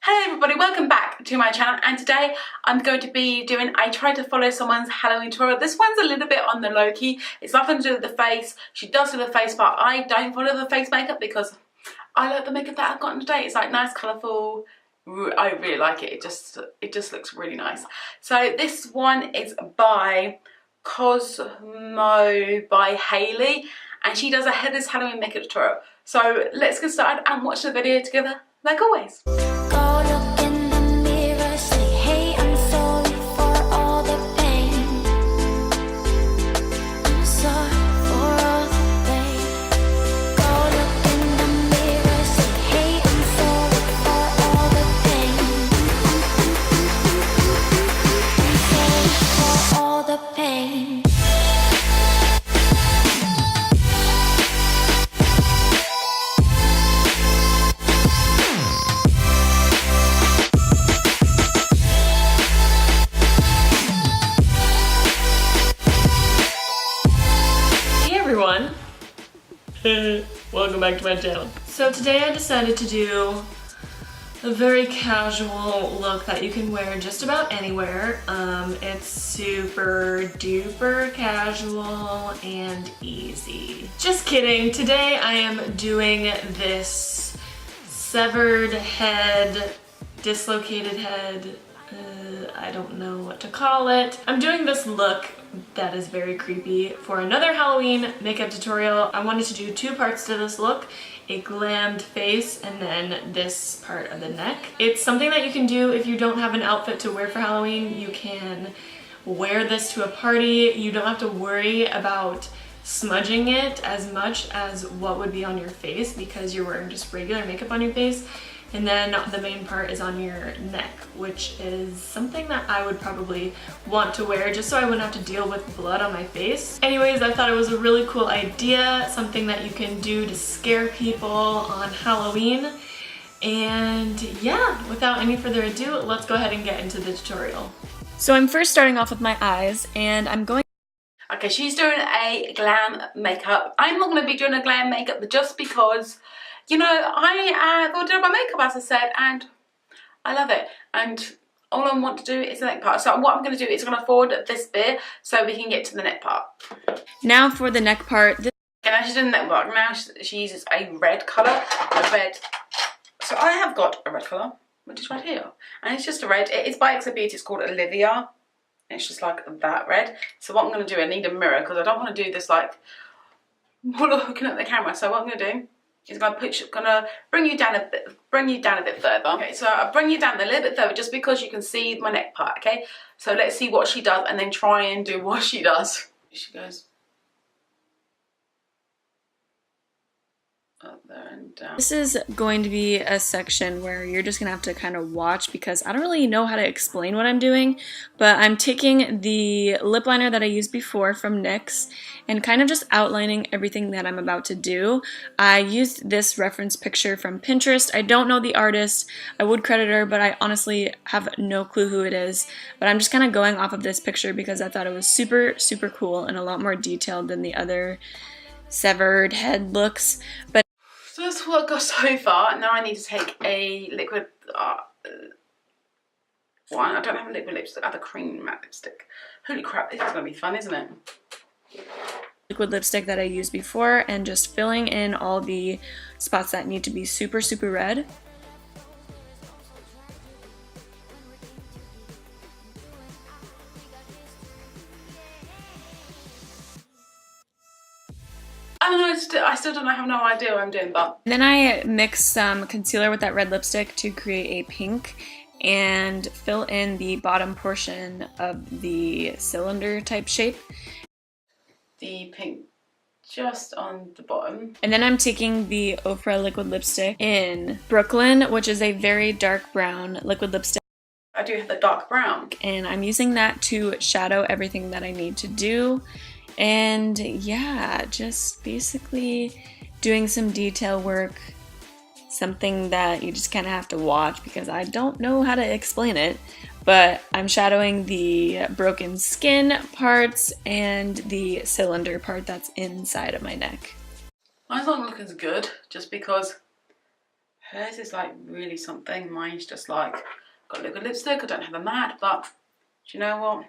Hello everybody, welcome back to my channel, and today I'm going to be doing, I tried to follow someone's Halloween tutorial. This one's a little bit on the low key. It's nothing to do with the face. She does do the face, but I don't follow the face makeup because I like the makeup that I've gotten today. It's like nice, colourful. I really like it. It just looks really nice. So this one is by Cosmobyhaley, and she does a headless Halloween makeup tutorial. So let's get started and watch the video together, like always. Welcome back to my channel. So today I decided to do a very casual look that you can wear just about anywhere. It's super duper casual and easy. Just kidding. Today I am doing this severed head, dislocated head, I don't know what to call it. I'm doing this look that is very creepy for another Halloween makeup tutorial. I wanted to do two parts to this look, a glammed face and then this part of the neck. It's something that you can do if you don't have an outfit to wear for Halloween. You can wear this to a party. You don't have to worry about smudging it as much as what would be on your face because you're wearing just regular makeup on your face. And then the main part is on your neck, which is something that I would probably want to wear just so I wouldn't have to deal with blood on my face. Anyways, I thought it was a really cool idea, something that you can do to scare people on Halloween. And yeah, without any further ado, let's go ahead and get into the tutorial. So I'm first starting off with my eyes, and I'm going... Okay, she's doing a glam makeup. I'm not going to be doing a glam makeup just because, you know, I thought do my makeup, as I said, and I love it. And all I want to do is the neck part. So what I'm going to do is I'm going to forward this bit so we can get to the neck part. Now for the neck part. Okay, now she's doing the neck part. Now she uses a red colour. A red. So I have got a red colour, which is right here. And it's just a red. It is by Nyx Liquid Lipstick. It's called Olivia. It's just like that red. So what I'm going to do, I need a mirror because I don't want to do this like looking at the camera. So what I'm going to do is gonna bring you down a bit further. Okay, so I'll bring you down a little bit further just because you can see my neck part, okay? So let's see what she does and then try and do what she does. She goes up there and down. This is going to be a section where you're just gonna have to kind of watch because I don't really know how to explain what I'm doing, but I'm taking the lip liner that I used before from NYX and kind of just outlining everything that I'm about to do. I used this reference picture from Pinterest. I don't know the artist. I would credit her, but I honestly have no clue who it is. But I'm just kind of going off of this picture because I thought it was super, super cool and a lot more detailed than the other severed head looks. But so that's what I got so far. Now I need to take a liquid one. I don't have a liquid lipstick. I have a cream matte lipstick. Holy crap, this is gonna be fun, isn't it? Liquid lipstick that I used before and just filling in all the spots that need to be super, super red. I still don't have no idea what I'm doing, but... And then I mix some concealer with that red lipstick to create a pink and fill in the bottom portion of the cylinder type shape. The pink just on the bottom. And then I'm taking the Ofra liquid lipstick in Brooklyn, which is a very dark brown liquid lipstick. I do have the dark brown. And I'm using that to shadow everything that I need to do. And yeah, just basically doing some detail work, something that you just kind of have to watch because I don't know how to explain it. But I'm shadowing the broken skin parts and the cylinder part that's inside of my neck. Mine's not looking as good just because Hers is like really something. Mine's just like, got liquid lipstick. I don't have a matte, but do you know what?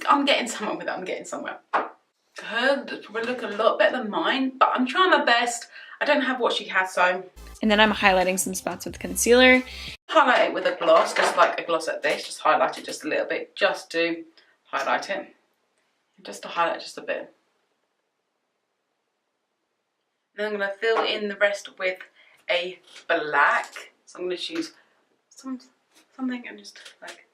I'm getting somewhere with it. I'm getting somewhere. Hers probably look a lot better than mine, but I'm trying my best. I don't have what she has, so. And then I'm highlighting some spots with concealer. Highlight it with a gloss, just like a gloss like this. Just highlight it just a little bit, just to highlight it. Just to highlight just a bit. Then I'm going to fill in the rest with a black. So I'm going to choose something and just like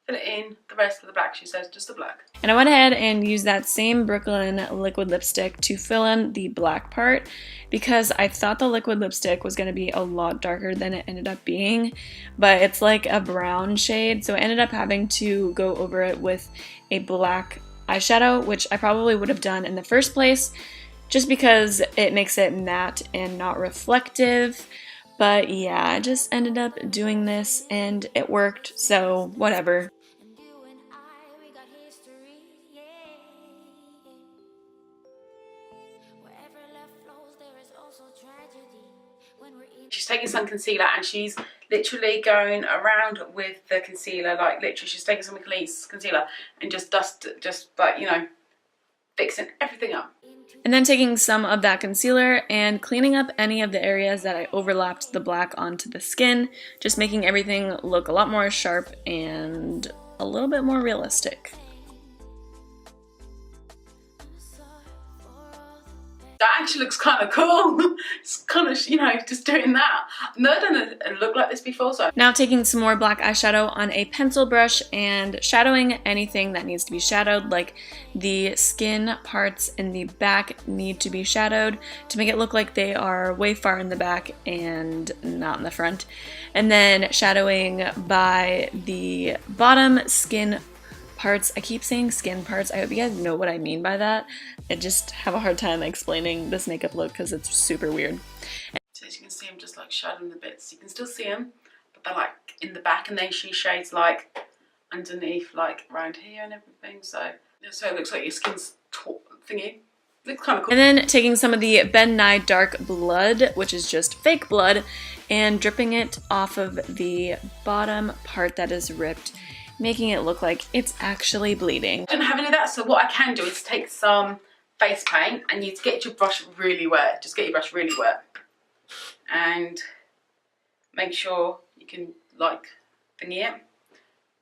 fill it in. The rest of the black, she says, just the black. And I went ahead and used that same Brooklyn liquid lipstick to fill in the black part because I thought the liquid lipstick was going to be a lot darker than it ended up being, but it's like a brown shade, so I ended up having to go over it with a black eyeshadow, which I probably would have done in the first place just because it makes it matte and not reflective. But yeah, I just ended up doing this and it worked, so whatever. She's taking some concealer and she's literally going around with the concealer, like literally she's taking some concealer and just like, you know, fixing everything up. And then taking some of that concealer and cleaning up any of the areas that I overlapped the black onto the skin, just making everything look a lot more sharp and a little bit more realistic. That actually looks kind of cool. It's kind of, you know, just doing that. I've never done a look like this before, so. Now taking some more black eyeshadow on a pencil brush and shadowing anything that needs to be shadowed, like the skin parts in the back need to be shadowed to make it look like they are way far in the back and not in the front. And then shadowing by the bottom skin parts. I keep saying skin parts. I hope you guys know what I mean by that. I just have a hard time explaining this makeup look because it's super weird. So as you can see, I'm just like shadowing the bits. You can still see them, but they're like in the back, and then she shades like underneath, like around here and everything. So it looks like your skin's thingy. Looks kind of cool. And then taking some of the Ben Nye Dark Blood, which is just fake blood, and dripping it off of the bottom part that is ripped, making it look like it's actually bleeding. I don't have any of that, so what I can do is take some face paint and you get your brush really wet. Just get your brush really wet and make sure you can like thingy it.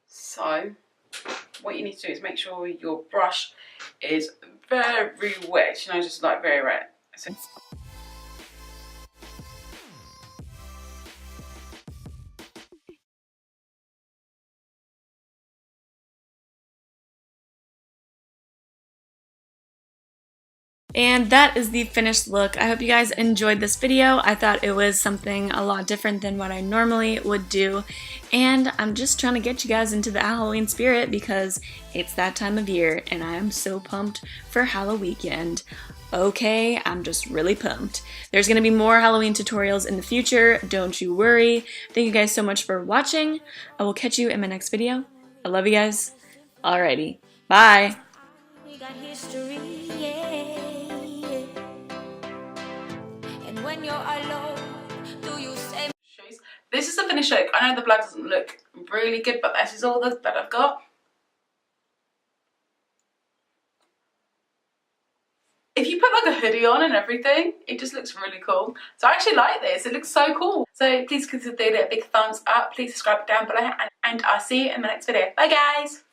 So what you need to do is make sure your brush is very wet, you know, just like very wet. So and that is the finished look. I hope you guys enjoyed this video. I thought it was something a lot different than what I normally would do. And I'm just trying to get you guys into the Halloween spirit because it's that time of year and I am so pumped for Halloween. Okay, I'm just really pumped. There's going to be more Halloween tutorials in the future. Don't you worry. Thank you guys so much for watching. I will catch you in my next video. I love you guys. Alrighty. Bye. We got history, yeah. When you're alone, do you say this is the finished look. I know the blood doesn't look really good, but this is all that I've got. If you put like a hoodie on and everything, it just looks really cool. So I actually like this. It looks so cool. So please consider it a big thumbs up. Please subscribe down below and I'll see you in the next video. Bye guys.